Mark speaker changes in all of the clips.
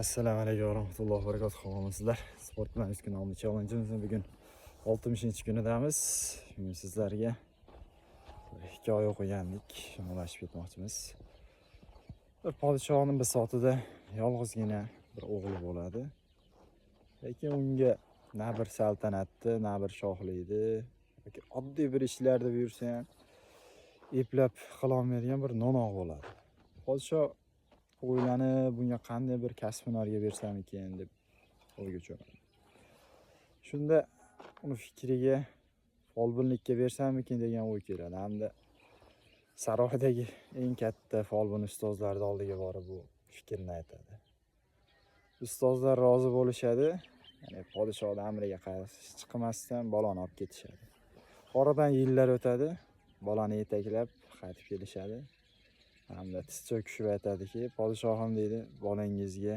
Speaker 1: Assalomu alaykum va rahmatullohi va barakatuh. Hammangizlar sport bilan ustkun nomli challenge'imizni bugun 60-kunidamiz. Bugun sizlarga bir hikoya o'qigandik, shunlashib ketmoqchimiz. Bir podshohning bisotida yolg'izgina bir o'g'li bo'ladi. Lekin unga na bir saltanatni, na bir shohlikni yoki oddiy bir ishlarda buyursa ham eplab qila olmaydigan bir no'noq bo'ladi. Podshoh o'ylanib, bunga qanday bir kasb hunarga bersam ekan deb o'yga cho'madi. Shunda uni fikriga folbinlikka bersamikin degan o'y keladi. Hamda saroydagi eng katta folbin ustozlarning oldiga borib bu fikrni aytadi. Ustozlar rozi bo'lishadi. Ya'ni podshohning amriga qarshi chiqmasdan bolani olib ketishadi. Oradan yillar o'tadi. Bolani yetaklab qaytib kelishadi. Hamda tiz cho'kishib aytadiki, podshohim deydi, bolangizga,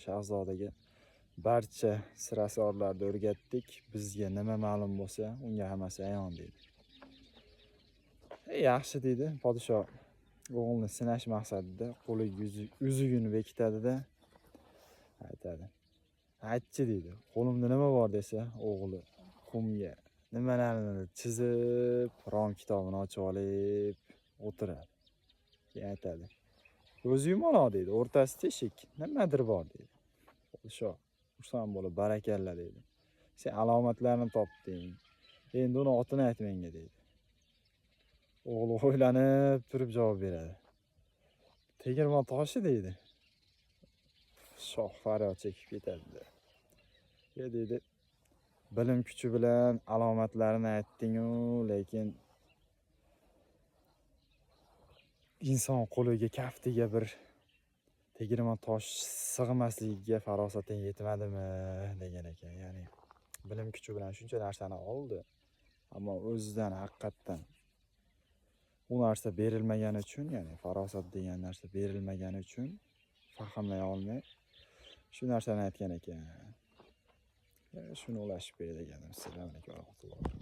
Speaker 1: shahzodaga barcha sir-asrorlarni o'rgatdik. Bizga nima ma'lum bo'lsa, unga hammasi ayon deydi. Yaxshi deydi, podshoh o'g'ilni sinash maqsadida qo'liga uzugini bekitadi-da aytadi. Aytchi deydi, qo'limda nima bor desa, o'g'li qumga nimalarni chizib, rom kitobini ochib olib o'tiradi. Keyin aytadi. Ko'z yumaloq deydi, o'rtasi teshik, nimadir bor deydi. Podshoh xursand bo'lib, barakalla deydi. Sen alomatlarni topding. Endi uni otini ayt menga deydi. O'g'li o'ylanib turib javob beradi. Tegirmon toshi deydi. Shoh faryod chekib ketadi. Deydi, bilim kuchi bilan alomatlarini aytding-u, lekin inson qo'liga kaftiga bir tegirmon tosh sig'masligiga farosating yetmadimi degan ekan. Ya'ni bilim kuchi bilan shuncha narsani oldi, ammo o'zidan haqiqatdan u narsa berilmagani uchun, ya'ni farosat degan narsa berilmagani uchun fahmlay olmay shu narsani aytgan ekan. Shuni ulashib berdi ekanimiz. Assalomu alaykum va rahmatullohi.